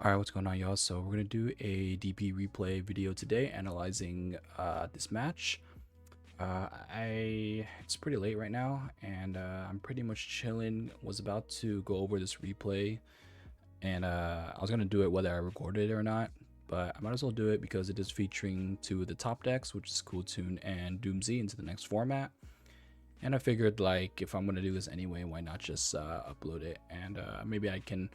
Alright, what's going on, y'all? So we're gonna do a DP replay video today analyzing this match. It's pretty late right now, and I'm pretty much chilling. Was about to go over this replay, and I was gonna do it whether I recorded it or not, but I might as well do it because it is featuring two of the top decks, which is Cooltoon and Doomsy, into the next format. And I figured, like, if I'm gonna do this anyway, why not just upload it, and maybe I can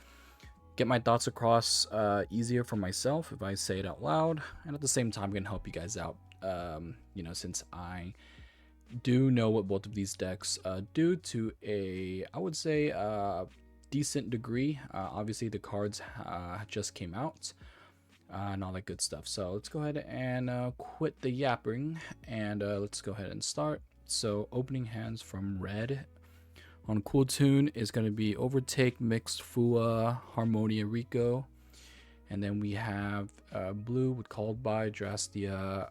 get my thoughts across easier for myself if I say it out loud, and at the same time can help you guys out, since I do know what both of these decks do to a, I would say, decent degree. Obviously the cards just came out and all that good stuff, so let's go ahead and quit the yapping, and let's go ahead and start. So opening hands from red on Cooltoon is going to be Overtake, Mixed, Fua, Harmonia, Rico. And then we have blue with Called By, Drastia,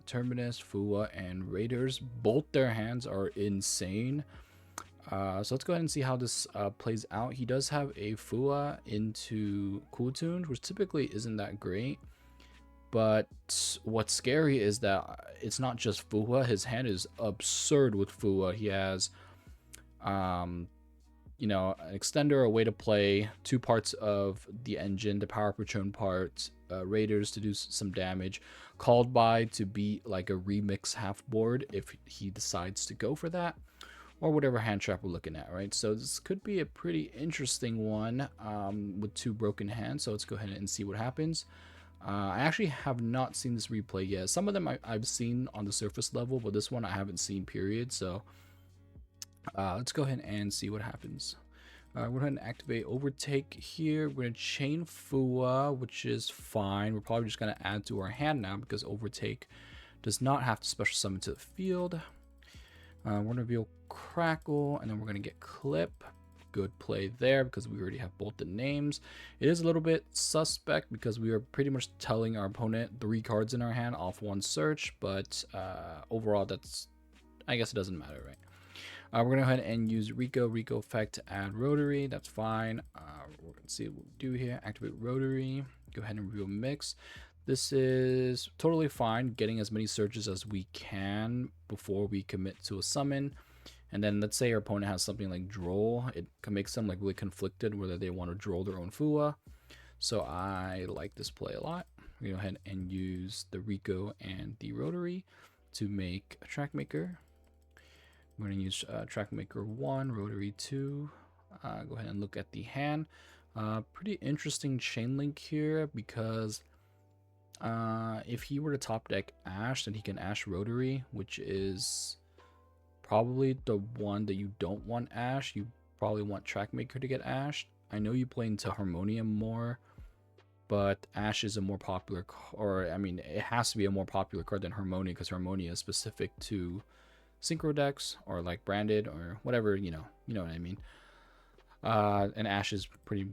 Terminus, Fua, and Raiders. Both their hands are insane. So let's go ahead and see how this plays out. He does have a Fua into Cooltoon, which typically isn't that great. But what's scary is that it's not just Fua. His hand is absurd with Fua. He has an extender, a way to play, two parts of the engine, the power patron part, Raiders to do some damage, Called By to be like a remix half board if he decides to go for that, or whatever hand trap we're looking at, right? So this could be a pretty interesting one with two broken hands. So let's go ahead and see what happens. I actually have not seen this replay yet. Some of them I've seen on the surface level, but this one I haven't seen, period. So let's go ahead and see what happens. We're going to activate Overtake here. We're going to chain Fua, which is fine. We're probably just going to add to our hand now because Overtake does not have to special summon to the field. We're going to reveal Crackle, and then we're going to get Clip. Good play there because we already have both the names. It is a little bit suspect because we are pretty much telling our opponent 3 cards in our hand off one search, but overall, I guess it doesn't matter, right? We're going to go ahead and use Rico effect to add Rotary. That's fine. We're going to see what we do here. Activate Rotary. Go ahead and reveal Mix. This is totally fine, getting as many searches as we can before we commit to a summon. And then let's say our opponent has something like Droll. It can make them like really conflicted whether they want to Droll their own Fua. So I like this play a lot. We go ahead and use the Rico and the Rotary to make a Track Maker. We're going to use Track Maker 1, Rotary 2. Go ahead and look at the hand. Pretty interesting chain link here because if he were to top deck Ash, then he can Ash Rotary, which is probably the one that you don't want Ash. You probably want Track Maker to get Ashed. I know you play into Harmonium more, but Ash is a more popular, or I mean, it has to be a more popular card than Harmonia because Harmonia is specific to synchro decks or like branded or whatever, you know what I mean. And Ash is pretty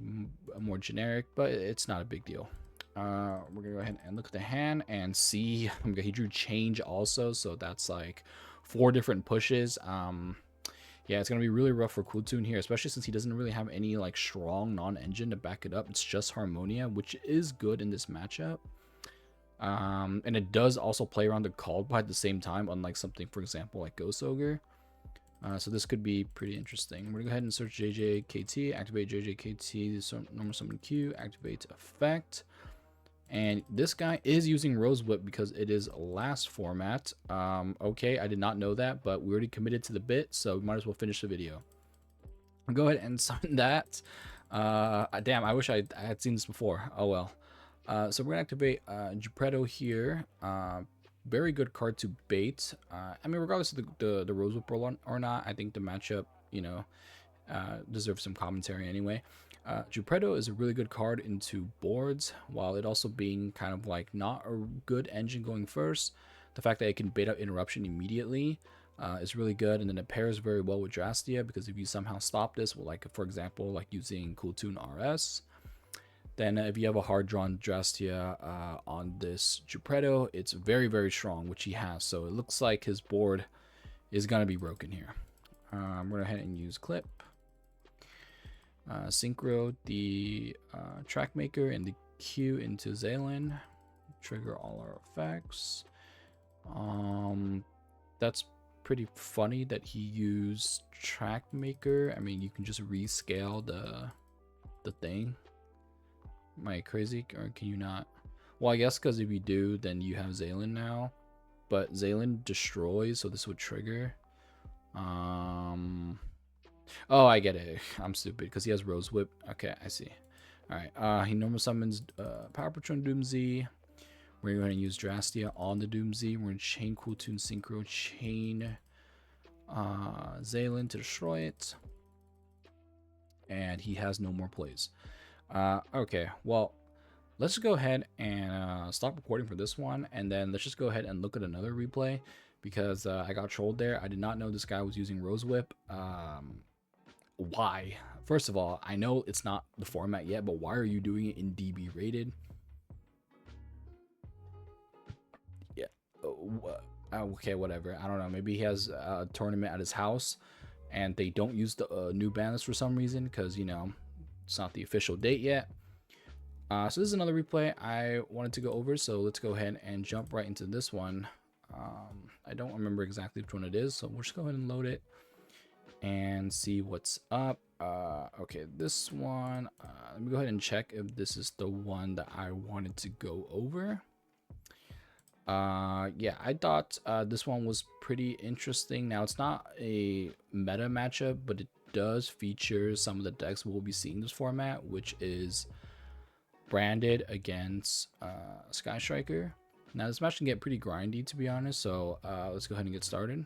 more generic, but it's not a big deal. We're gonna go ahead and look at the hand and see. He drew Change also, so that's like 4 different pushes. Yeah, it's gonna be really rough for Cooltoon here, especially since he doesn't really have any like strong non-engine to back it up. It's just Harmonia, which is good in this matchup. And it does also play around the Called By at the same time, unlike something, for example, like Ghost Ogre. So this could be pretty interesting. We're gonna go ahead and search JJKT, activate JJKT, normal summon Q, activate effect. And this guy is using Rosewhip because it is last format. Okay, I did not know that, but we already committed to the bit, so we might as well finish the video. I'll go ahead and summon that. Damn, I wish I had seen this before. Oh well. So we're gonna activate Geppetto here. Very good card to bait. I mean, regardless of the Rosewhip or not, I think the matchup, deserves some commentary anyway. Geppetto is a really good card into boards, while it also being kind of like not a good engine going first. The fact that it can bait out interruption immediately is really good, and then it pairs very well with Drastia because if you somehow stop this, well, like for example, like using Cooltoon RS. Then if you have a hard drawn Drastia on this Geppetto, it's very, very strong, which he has. So it looks like his board is going to be broken here. I'm going to go ahead and use Clip. Synchro the track maker and the Q into Zaylin. Trigger all our effects. That's pretty funny that he used track maker. I mean, you can just rescale the thing. Am I crazy, or can you not? Well, I guess because if you do, then you have Zaylin now, but Zaylin destroys, so this would trigger. Oh, I get it. I'm stupid because he has Rosewhip. Okay, I see. All right. He normal summons Power Patron Doomsday. We're going to use Drastia on the Doomsday. We're going to chain Cool Tune Synchro, chain Zaylin to destroy it. And he has no more plays. Okay, well, let's go ahead and stop recording for this one. And then let's just go ahead and look at another replay because I got trolled there. I did not know this guy was using Rosewhip. Why? First of all, I know it's not the format yet, but why are you doing it in DB rated? Yeah. Okay, whatever. I don't know. Maybe he has a tournament at his house and they don't use the new ban list for some reason because, you know, it's not the official date yet. So this is another replay I wanted to go over. So let's go ahead and jump right into this one. I don't remember exactly which one it is. So we'll just go ahead and load it and see what's up. Okay, this one, let me go ahead and check if this is the one that I wanted to go over. Yeah, I thought this one was pretty interesting. Now, it's not a meta matchup, but it does feature some of the decks we'll be seeing this format, which is branded against Sky Striker. Now, this match can get pretty grindy, to be honest, so let's go ahead and get started.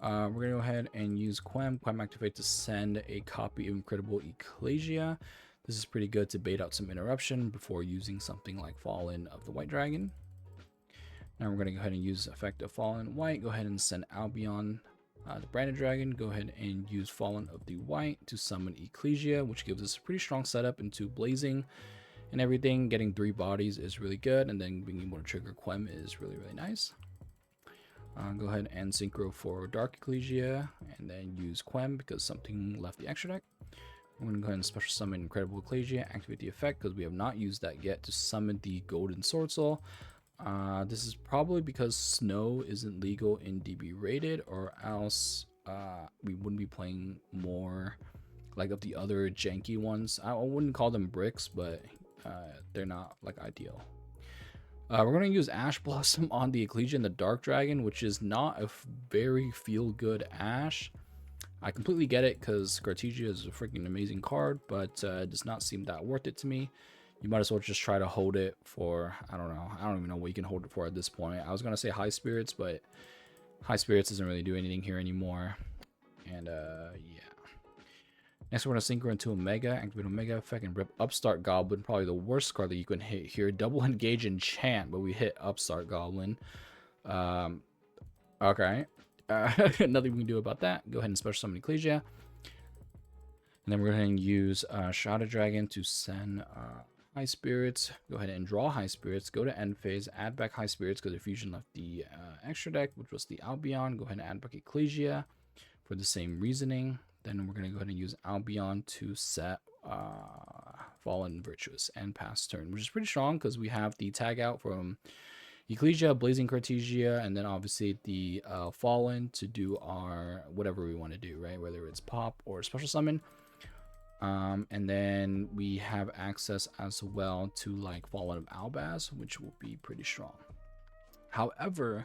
We're going to go ahead and use Quem Activate to send a copy of Incredible Ecclesia. This is pretty good to bait out some interruption before using something like Fallen of the White Dragon. Now we're going to go ahead and use effect of Fallen White. Go ahead and send Albion, the Branded Dragon. Go ahead and use Fallen of the White to summon Ecclesia, which gives us a pretty strong setup into Blazing and everything. Getting 3 bodies is really good, and then being able to trigger Quem is really, really nice. Go ahead and synchro for Dark Ecclesia, and then use Quem because something left the extra deck. I'm going to go ahead and special summon Incredible Ecclesia, activate the effect because we have not used that yet to summon the Golden Sword Soul. This is probably because Snow isn't legal in DB rated, or else we wouldn't be playing more like of the other janky ones. I wouldn't call them bricks, but they're not like ideal. We're going to use Ash Blossom on the Ecclesia and the Dark Dragon, which is not a very feel-good Ash. I completely get it because Cartesia is a freaking amazing card, but it does not seem that worth it to me. You might as well just try to hold it for, I don't know. I don't even know what you can hold it for at this point. I was going to say High Spirits, but High Spirits doesn't really do anything here anymore. And yeah. Next, we're going to synchro into Omega, activate Omega effect, and rip Upstart Goblin. Probably the worst card that you can hit here. Double Engage Enchant, but we hit Upstart Goblin. Okay. Nothing we can do about that. Go ahead and special summon Ecclesia. And then we're going to use Shadow Dragon to send High Spirits. Go ahead and draw High Spirits. Go to end phase. Add back High Spirits because the fusion left the extra deck, which was the Albion. Go ahead and add back Ecclesia for the same reasoning. Then we're going to go ahead and use Albion to set Fallen Virtuous and pass turn, which is pretty strong because we have the tag out from Ecclesia, Blazing Cartesia, and then obviously the Fallen to do our whatever we want to do, right? Whether it's pop or special summon. And then we have access as well to like Fallen of Albaz, which will be pretty strong. However,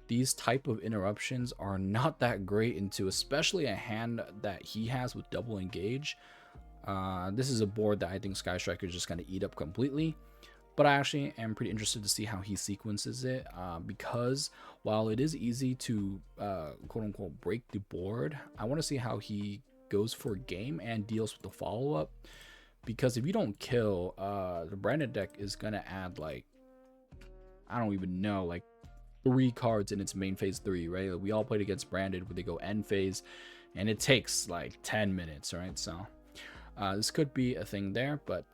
these type of interruptions are not that great into especially a hand that he has with double engage. This is a board that I think Sky Striker is just going to eat up completely. But I actually am pretty interested to see how he sequences it because while it is easy to quote unquote break the board, I want to see how he goes for game and deals with the follow-up. Because if you don't kill, the branded deck is going to add like, I don't even know, like 3 cards in its main phase 3, right? Like we all played against branded where they go end phase and it takes like 10 minutes, right? So this could be a thing there, but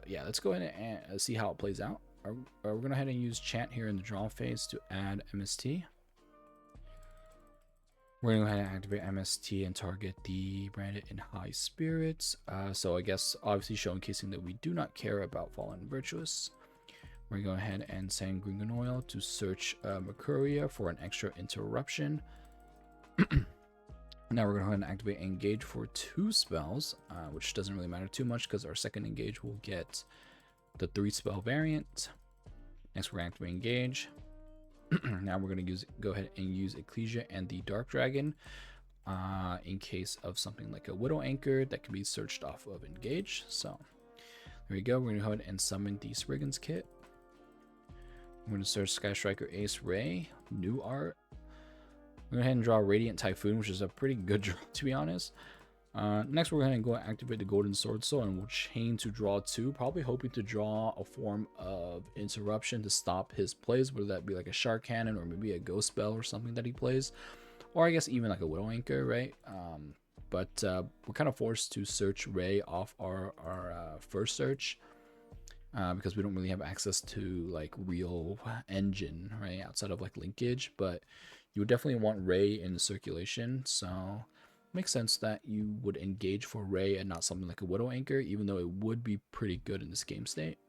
yeah, let's go ahead and see how it plays out. We're going to go ahead and use chant here in the draw phase to add MST. We're going to go ahead and activate MST and target the branded in high spirits. So I guess obviously showcasing that we do not care about Fallen Virtuous. We're going to go ahead and send Green Oil to search Mercuria for an extra interruption. Now we're going to go ahead and activate Engage for 2 spells, which doesn't really matter too much because our second Engage will get the 3 spell variant. Next we're going to activate Engage. Now we're going to go ahead and use Ecclesia and the Dark Dragon in case of something like a Widow Anchor that can be searched off of Engage. So there we go. We're going to go ahead and summon the Spriggan's Kit. We're going to search Sky Striker Ace Ray, new art. We're going to go ahead and draw Radiant Typhoon, which is a pretty good draw, to be honest. Next, we're going to go and activate the Golden Sword Soul, and we'll chain to draw 2, probably hoping to draw a form of interruption to stop his plays, whether that be like a Shark Cannon or maybe a Ghost Spell or something that he plays, or I guess even like a Widow Anchor, right? But we're kind of forced to search Ray off our first search because we don't really have access to like real engine, right, outside of like linkage, but you would definitely want Ray in the circulation, so makes sense that you would engage for Ray and not something like a Widow Anchor, even though it would be pretty good in this game state.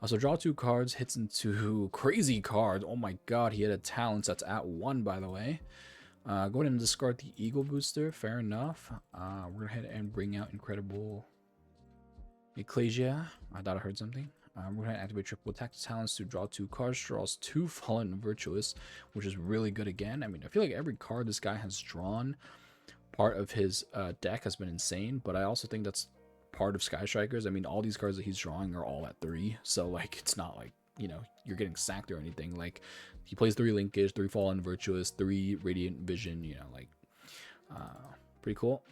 So draw 2 cards, hits into crazy cards. Oh my god, he had a talent that's at 1, by the way. Go ahead and discard the Eagle Booster, fair enough. We're going to head and bring out Incredible Ecclesia. I thought I heard something. We're going to activate triple attack talents to draw 2 cards, draws 2 Fallen Virtuous, which is really good again. I mean, I feel like every card this guy has drawn, part of his deck has been insane, but I also think that's part of Sky Strikers. I mean, all these cards that he's drawing are all at 3, so like it's not like, you know, you're getting sacked or anything. Like he plays 3 Linkage, 3 Fallen Virtuous, 3 Radiant Vision, you know, like pretty cool.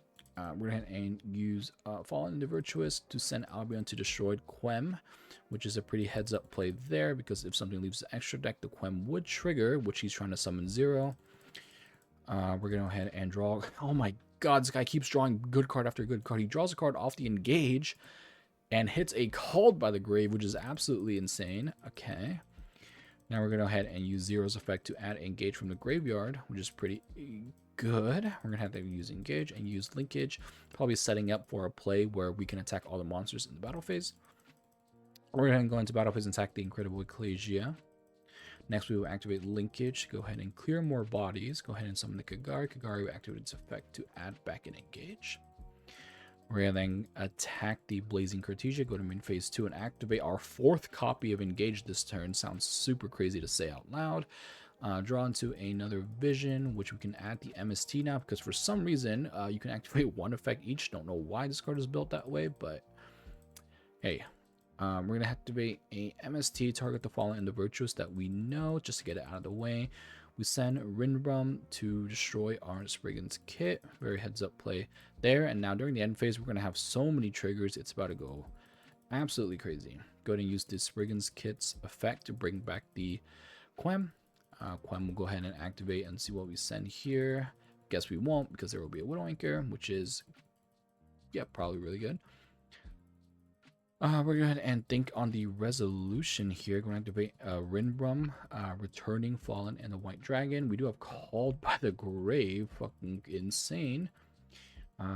We're going to and use Fallen Virtuous to send Albion to Destroyed Quem, which is a pretty heads up play there, because if something leaves the extra deck, the Quem would trigger, which he's trying to summon 0. We're going to go ahead and draw. Oh my god, this guy keeps drawing good card after good card. He draws a card off the Engage and hits a Called by the Grave, which is absolutely insane. Okay. Now we're going to go ahead and use Zero's effect to add Engage from the graveyard, which is pretty good. We're going to have to use Engage and use Linkage, probably setting up for a play where we can attack all the monsters in the battle phase. We're going to go into battle phase and attack the Incredible Ecclesia. Next, we will activate Linkage. Go ahead and clear more bodies. Go ahead and summon the Kagari. Kagari will activate its effect to add back an Engage. We're going to then attack the Blazing Cartesia. Go to main phase 2 and activate our 4th copy of Engage this turn. Sounds super crazy to say out loud. Draw into another Vision, which we can add the MST now, because for some reason you can activate 1 effect each. Don't know why this card is built that way, but hey. We're going to activate a MST, target the Fallen and the Virtuous that we know, just to get it out of the way. We send Rinbrum to destroy our Spriggan's Kit. Very heads up play there. And now during the end phase, we're going to have so many triggers. It's about to go absolutely crazy. Go ahead and use the Spriggan's Kit's effect to bring back the Quem. Quem will go ahead and activate and see what we send here. Guess we won't, because there will be a Widow Anchor, which is, yeah, probably really good. We're going to go ahead and think on the resolution here. We're going to activate Rinbrum, Returning Fallen, and the White Dragon. We do have Called by the Grave. Fucking insane.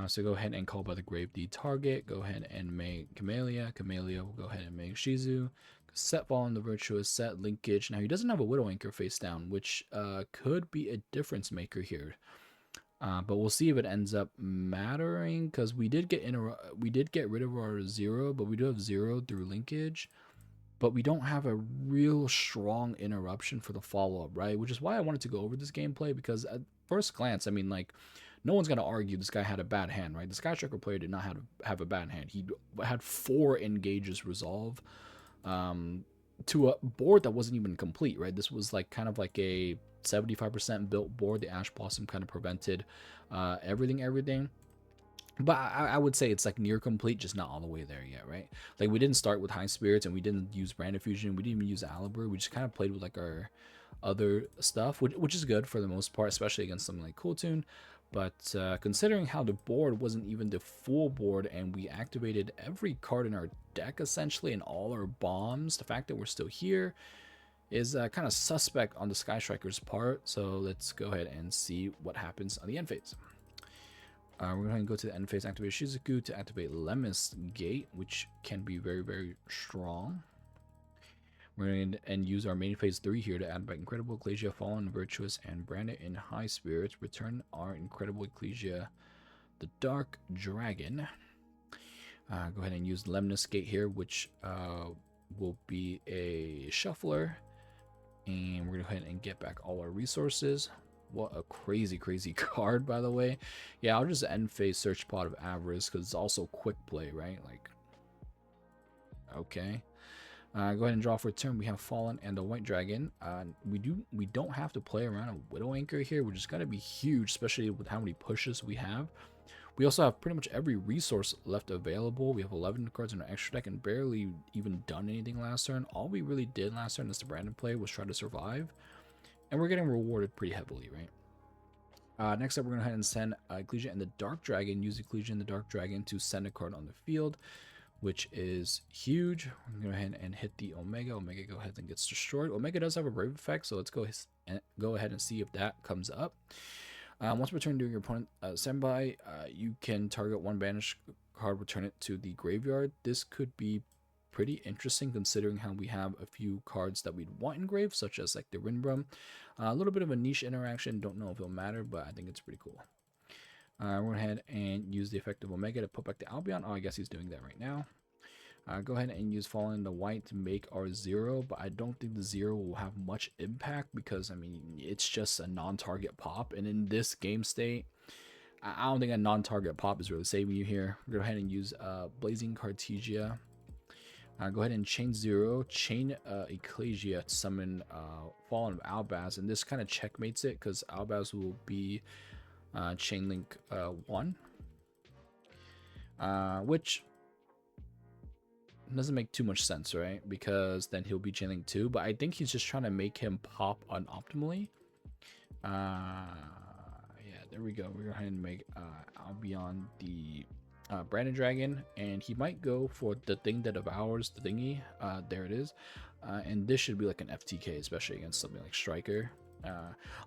So go ahead and Call by the Grave the target. Go ahead and make Camellia. Camellia will go ahead and make Shizu. Set Fallen the Virtuous. Set Linkage. Now he doesn't have a Widow Anchor face down, which could be a difference maker here. But we'll see if it ends up mattering, because we did get rid of our 0, but we do have 0 through Linkage, but we don't have a real strong interruption for the follow-up, right? Which is why I wanted to go over this gameplay, because at first glance, I mean, like, no one's gonna argue this guy had a bad hand, right? The Sky Striker player did not have a bad hand. He had 4 Engages resolve to a board that wasn't even complete, right? This was like kind of like a 75% built board. The Ash Blossom kind of prevented everything. But I would say it's like near complete, just not all the way there yet, right? Like we didn't start with High Spirits, and we didn't use Brand of Fusion. We didn't even use Alibur. We just kind of played with like our other stuff, which is good for the most part, especially against something like Cool Tune. But considering how the board wasn't even the full board, and we activated every card in our deck essentially and all our bombs, the fact that we're still here is kind of suspect on the Sky Striker's part. So let's go ahead and see what happens on the end phase. We're going to go to the end phase, activate Shizuku to activate Lemnis Gate, which can be very, very strong. We're going to use our main phase 3 here to add back Incredible Ecclesia, Fallen, Virtuous, and Branded in High Spirits. Return our Incredible Ecclesia, the Dark Dragon. Go ahead and use Lemnis Gate here, which will be a shuffler. And we're going to go ahead and get back all our resources. What a crazy, crazy card, by the way. Yeah, I'll just end phase Search Pot of Avarice because it's also quick play, right? Like, okay. Go ahead and draw for a turn. We have Fallen and the White Dragon. We don't have to play around a Widow Anchor here, which is going to be huge, especially with how many pushes we have. We also have pretty much every resource left available. We have 11 cards in our extra deck and barely even done anything last turn. All we really did last turn, as the Brandon play, was try to survive. And we're getting rewarded pretty heavily, right? Next up, we're going to go ahead and send Ecclesia and the Dark Dragon. Use Ecclesia and the Dark Dragon to send a card on the field, which is huge. We're going to go ahead and hit the Omega. Omega go ahead and gets destroyed. Omega does have a Brave effect, so let's go ahead and see if that comes up. Once returned during your opponent standby, you can target one banished card, return it to the graveyard. This could be pretty interesting considering how we have a few cards that we'd want engraved, such as like the Rinbrum. A little bit of a niche interaction. Don't know if it'll matter, but I think it's pretty cool. We're going ahead and use the effect of Omega to put back the Albion. Oh, I guess he's doing that right now. Go ahead and use Fallen the White to make our 0, but I don't think the 0 will have much impact because, I mean, it's just a non-target pop. And in this game state, I don't think a non-target pop is really saving you here. Go ahead and use Blazing Cartesia. Go ahead and chain 0, chain Ecclesia to summon Fallen of Albaz, and this kind of checkmates it because Albaz will be chain link 1, which doesn't make too much sense, right? Because then he'll be chain link 2, but I think he's just trying to make him pop unoptimally. Yeah, there we go. We're going to make Albion the Brandon Dragon, and he might go for the thing that devours the thingy. There it is. And this should be like an FTK, especially against something like Striker.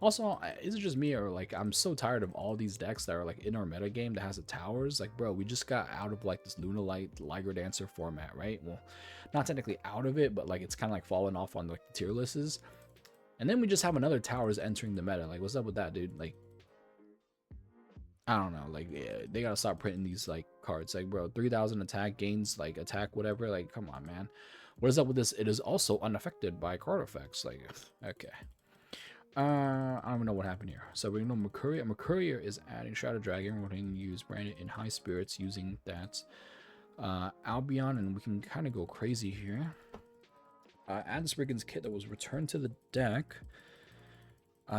Also, is it just me, or like I'm so tired of all these decks that are like in our meta game that has the towers? Like, bro, we just got out of like this Lunalight Liger Dancer format, right? Well, not technically out of it, but like it's kind of like falling off on like the tier lists. And then we just have another towers entering the meta. Like, what's up with that, dude? Like, I don't know, like, yeah, they gotta stop printing these like cards. Like, bro, 3000 attack gains, like attack whatever. Like, come on, man. What is up with this? It is also unaffected by card effects. Like, okay. I don't even know what happened here. So we know Mercurier. Mercurier is adding Shadow Dragon. We're going to use Brandon in High Spirits using that Albion, and we can kind of go crazy here. Add the Spriggan's kit that was returned to the deck.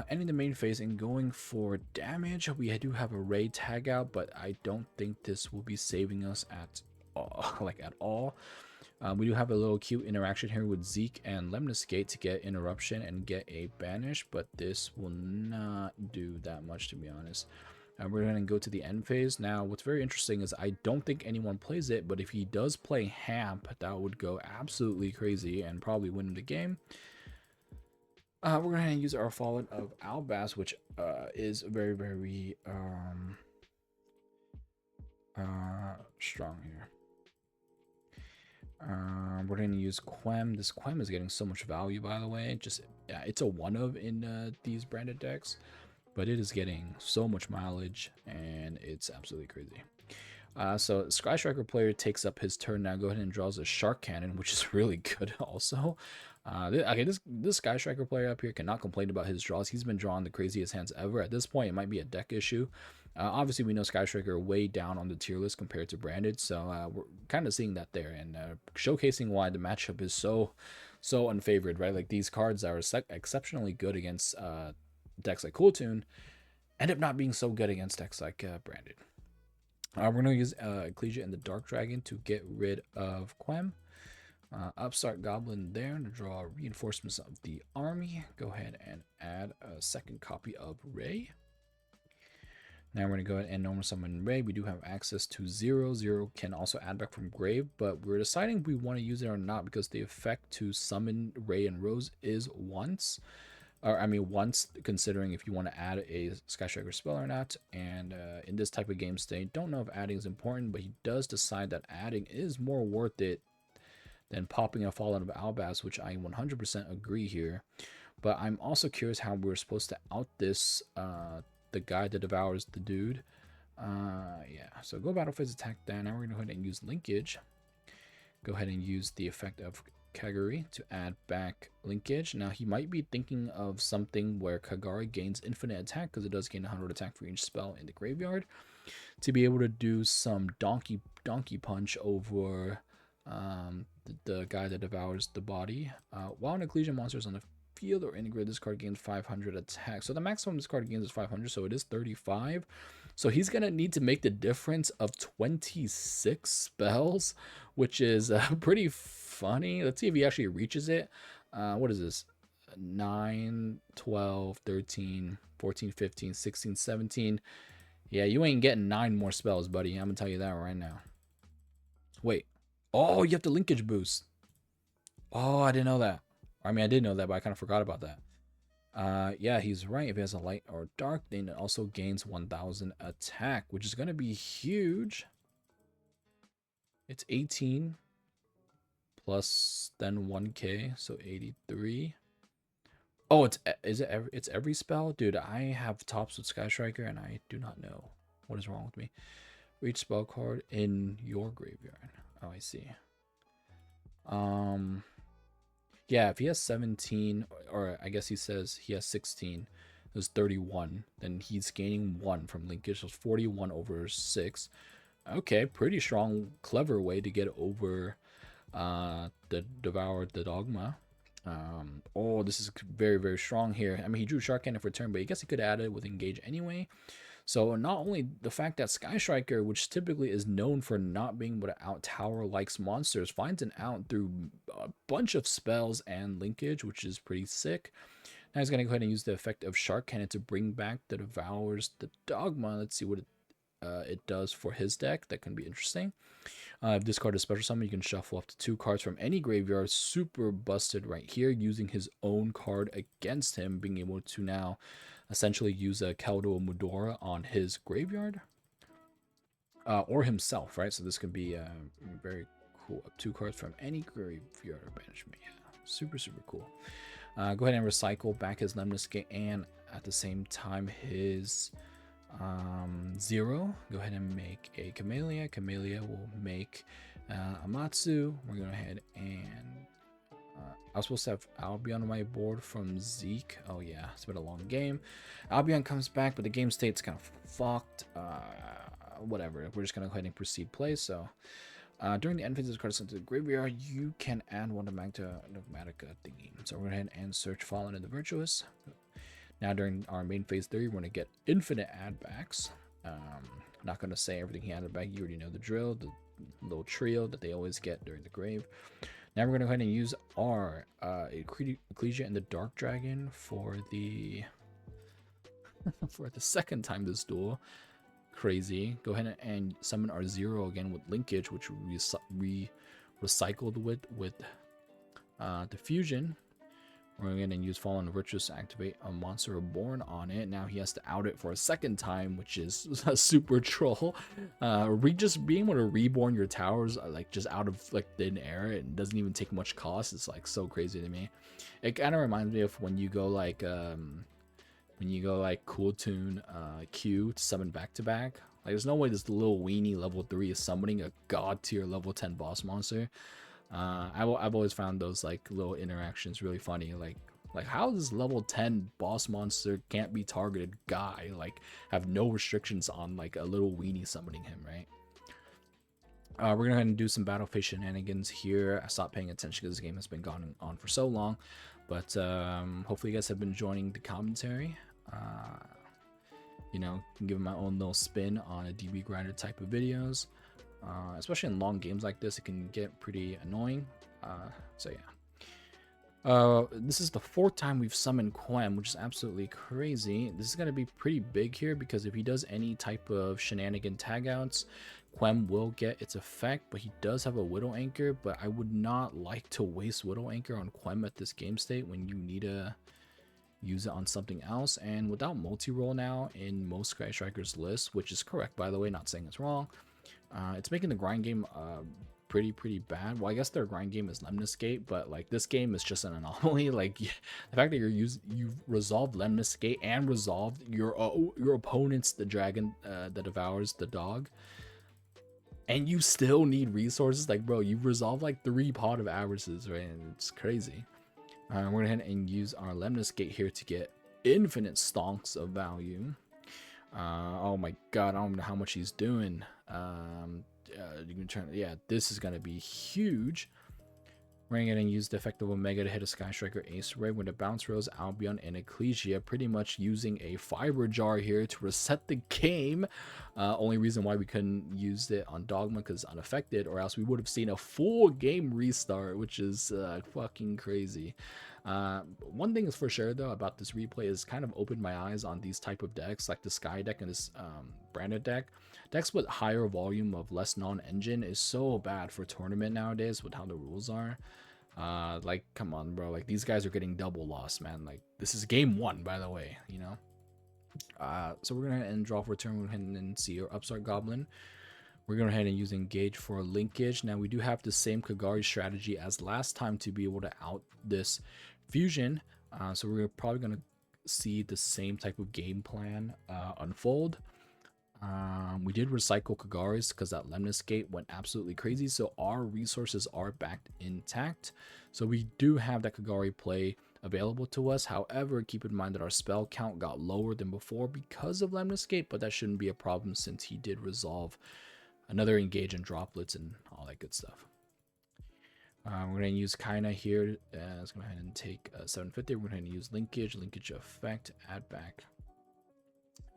Ending the main phase and going for damage. We do have a Ray tag out, but I don't think this will be saving us at all. We do have a little cute interaction here with Zeke and Lemnis Gate to get interruption and get a banish, but this will not do that much, to be honest. We're going to go to the end phase. Now, what's very interesting is I don't think anyone plays it, but if he does play Hamp, that would go absolutely crazy and probably win the game. We're going to use our Fallen of Albaz, which is very, very strong here. We're going to use Quem. This Quem is getting so much value, by the way. Just, yeah, it's a one of in these branded decks, but it is getting so much mileage, and it's absolutely crazy. So Sky Striker player takes up his turn now. Go ahead and draws a Shark Cannon, which is really good also. Okay, this Sky Striker player up here cannot complain about his draws. He's been drawing the craziest hands ever. At this point, it might be a deck issue. Obviously, we know Sky Striker way down on the tier list compared to Branded, so we're kind of seeing that there and showcasing why the matchup is so unfavored, right? Like, these cards are exceptionally good against decks like Cool Tune end up not being so good against decks like Branded. We're going to use Ecclesia and the Dark Dragon to get rid of Quem. Upstart Goblin there to draw reinforcements of the army. Go ahead and add a second copy of Ray. Now we're going to go ahead and normal summon Ray. We do have access to 0. 0 can also add back from grave, but we're deciding if we want to use it or not because the effect to summon Ray and Rose is once. Or I mean once, considering if you want to add a Sky Striker spell or not. And in this type of game state, don't know if adding is important, but he does decide that adding is more worth it than popping a Fallen of Albaz, which I 100% agree here. But I'm also curious how we're supposed to out this the guy that devours the dude. Yeah, so go battle phase attack that. Now we're going to go ahead and use linkage. Go ahead and use the effect of Kagari to add back linkage. Now he might be thinking of something where Kagari gains infinite attack because it does gain 100 attack for each spell in the graveyard to be able to do some donkey punch over the guy that devours the body. While an Ecclesia monster is on the field or integrate, this card gains 500 attack. So the maximum this card gains is 500, so it is 35. So he's going to need to make the difference of 26 spells, which is pretty funny. Let's see if he actually reaches it. What is this? 9, 12, 13, 14, 15, 16, 17. Yeah, you ain't getting 9 more spells, buddy. I'm going to tell you that right now. Wait. Oh, you have the linkage boost. Oh, I didn't know that. I mean, I did know that, but I kind of forgot about that. Yeah, he's right. If he has a light or dark, then it also gains 1000 attack, which is going to be huge. It's 18 plus then 1k, so 83. Oh, it's every spell? Dude, I have tops with Sky Striker, and I do not know what is wrong with me. Reach spell card in your graveyard. Oh, I see. Yeah, if he has 17, or I guess he says he has 16, there's 31, then he's gaining 1 from linkage, so 41 over 6. Okay, pretty strong, clever way to get over the Devour the Dogma. Oh, this is very, very strong here. I mean, he drew Shark Cannon for turn, but I guess he could add it with Engage anyway. So not only the fact that Sky Striker, which typically is known for not being able to out tower likes monsters, finds an out through a bunch of spells and linkage, which is pretty sick. Now he's going to go ahead and use the effect of Shark Cannon to bring back the Devours the Dogma. Let's see what it does for his deck. That can be interesting. If this card is special summon, you can shuffle up to 2 cards from any graveyard. Super busted right here, using his own card against him, being able to now essentially use a Kewl Mudora on his graveyard. Or himself, right? So this could be very cool. 2 cards from any graveyard or banishment. Yeah, super, super cool. Go ahead and recycle back his Lemniscate and at the same time his 0. Go ahead and make a Camellia. Camellia will make Amatsu. We're going to go ahead and I was supposed to have Albion on my board from Zeke. Oh yeah, it's been a long game. Albion comes back, but the game state's kind of fucked. Whatever, we're just going to go ahead and proceed play. So during the end phase of this card sent to the graveyard, you can add 1 to Magmatica thingy. So we're going to go ahead and search Fallen in the Virtuous. Now during our main phase 3, we're going to get infinite add backs. Not going to say everything he added back. You already know the drill, the little trio that they always get during the grave. Now we're going to go ahead and use our Ecclesia and the Dark Dragon for the for the second time this duel. Crazy. Go ahead and summon our 0 again with linkage, which we recycled with the fusion. We're going to use Fallen Virtuous to activate a Monster Reborn on it. Now he has to out it for a second time, which is a super troll. Just being able to reborn your towers like just out of like thin air, it doesn't even take much cost. It's like so crazy to me. It kind of reminds me of when you go like Cool Tune Q to summon back to back. Like there's no way this little weenie level 3 is summoning a god tier level 10 boss monster. I've always found those like little interactions really funny. Like how does level 10 boss monster can't be targeted guy like have no restrictions on like a little weenie summoning him, right? We're gonna go ahead and do some battle phase shenanigans here. I stopped paying attention because this game has been gone on for so long, but hopefully you guys have been enjoying the commentary. You know, giving my own little spin on a DB grinder type of videos. Especially in long games like this, it can get pretty annoying. So yeah. This is the 4th time we've summoned Quem, which is absolutely crazy. This is going to be pretty big here because if he does any type of shenanigan tagouts, Quem will get its effect, but he does have a Widow Anchor, but I would not like to waste Widow Anchor on Quem at this game state when you need to use it on something else. And without multi-roll now in most Sky Strikers lists, which is correct, by the way, not saying it's wrong, it's making the grind game pretty bad. Well, I guess their grind game is Lemnis Gate, but like this game is just an anomaly. Like the fact that you've resolved Lemnis Gate and resolved your opponent's the dragon that devours the dog, and you still need resources. Like, bro, you've resolved like 3 pot of averages, right? And it's crazy. We're gonna go ahead and use our Lemnis Gate here to get infinite stonks of value. Oh my god, I don't know how much he's doing. You can turn, yeah, this is gonna be huge. We're gonna use the effect of Omega to hit a Sky Striker Ace Ray with a Bounce Rose, Albion, and Ecclesia, pretty much using a Fiber Jar here to reset the game. Only reason why we couldn't use it on Dogma because unaffected, or else we would have seen a full game restart, which is fucking crazy. One thing is for sure though about this replay is kind of opened my eyes on these type of decks, like the Sky deck and this branded deck. Decks with higher volume of less non-engine is so bad for tournament nowadays with how the rules are. Like, come on, bro. Like, these guys are getting double loss, man. Like, this is game 1, by the way, you know? So we're going to end draw for a turn. We're going to and see our Upstart Goblin. We're going to ahead and use Engage for linkage. Now, we do have the same Kagari strategy as last time to be able to out this fusion. So we're probably going to see the same type of game plan unfold. We did recycle Kagaris because that Lemnis Gate went absolutely crazy, so our resources are back intact. So we do have that Kagari play available to us. However, keep in mind that our spell count got lower than before because of Lemnis Gate, but that shouldn't be a problem since he did resolve another Engage and droplets and all that good stuff. We're going to use Kaina here. Let's go ahead and take 750. We're going to use linkage effect, add back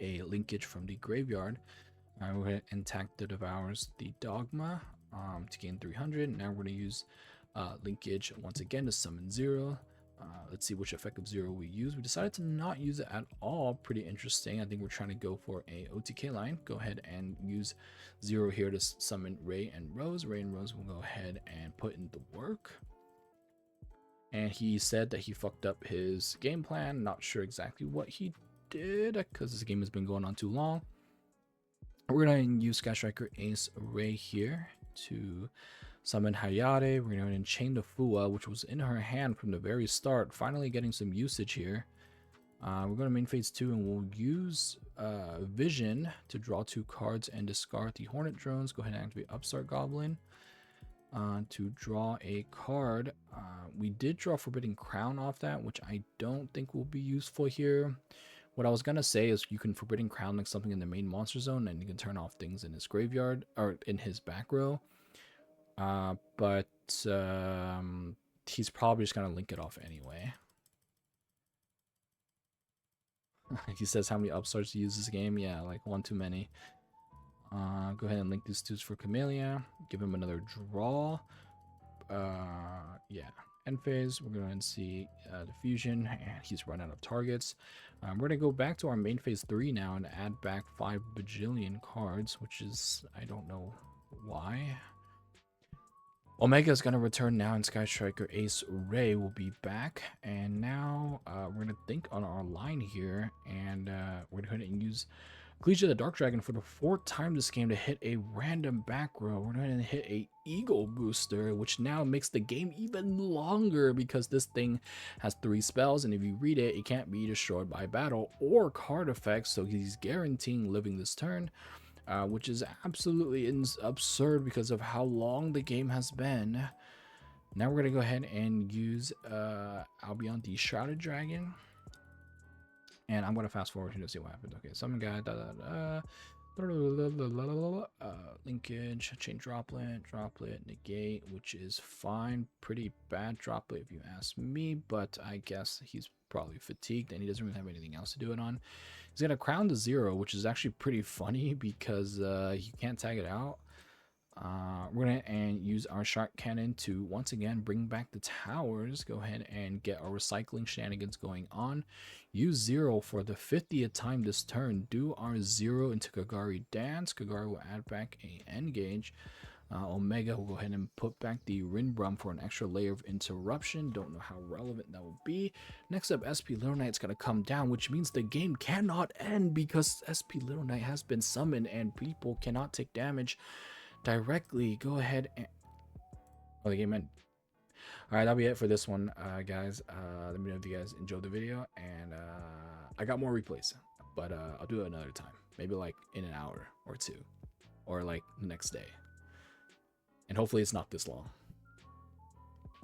a linkage from the graveyard. We're going to intact the Devours the Dogma to gain 300. Now we're going to use linkage once again to summon 0. Let's see which effect of 0 we use. We decided to not use it at all. Pretty interesting. I think we're trying to go for a OTK line. Go ahead and use 0 here to summon Ray and Rose. Ray and Rose will go ahead and put in the work. And he said that he fucked up his game plan. Not sure exactly what he did because this game has been going on too long. We're going to use Sky Striker Ace Ray here to summon Hayate. We're going to chain the Fua, which was in her hand from the very start, finally getting some usage here. We're going to main phase 2 and we'll use Vision to draw 2 cards and discard the Hornet Drones. Go ahead and activate Upstart Goblin to draw a card. We did draw Forbidden Crown off that, which I don't think will be useful here. What I was going to say is you can Forbidden Crown like something in the main monster zone and you can turn off things in his graveyard or in his back row. But he's probably just going to link it off anyway. He says how many upstarts to use this game. Yeah, like 1 too many. Go ahead and link these 2s for Camellia. Give him another draw. Yeah. End phase, we're going to see the fusion, and he's run out of targets. We're going to go back to our main phase 3 now and add back 5 bajillion cards, which is, I don't know why. Omega is going to return now, and Sky Striker Ace Ray will be back. And now we're going to think on our line here, and we're going to use Ecclesia the Dark Dragon for the 4th time this game to hit a random back row. We're going to hit a Eagle Booster, which now makes the game even longer because this thing has 3 spells, and if you read it, it can't be destroyed by battle or card effects, so he's guaranteeing living this turn, which is absolutely absurd because of how long the game has been. Now we're going to go ahead and use Albion the Shrouded Dragon. And I'm going to fast forward here to see what happens. Okay, summon guy, linkage, chain droplet, negate, which is fine. Pretty bad droplet if you ask me, but I guess he's probably fatigued and he doesn't really have anything else to do it on. He's going to crown the 0, which is actually pretty funny because you can't tag it out. We're gonna and use our shark cannon to once again bring back the towers. Go ahead and get our recycling shenanigans going on. Use 0 for the 50th time this turn. Do our 0 into Kagari dance. Kagari will add back a engage. Omega will go ahead and put back the Rinbrum for an extra layer of interruption. Don't know how relevant that will be. Next up, SP Little Knight's going to come down, which means the game cannot end because SP Little Knight has been summoned and people cannot take damage directly. Go ahead and... Oh, the game ended. Alright, that'll be it for this one, guys. Let me know if you guys enjoyed the video. And I got more replays, but I'll do it another time. Maybe like in an hour or two. Or like the next day. And hopefully it's not this long.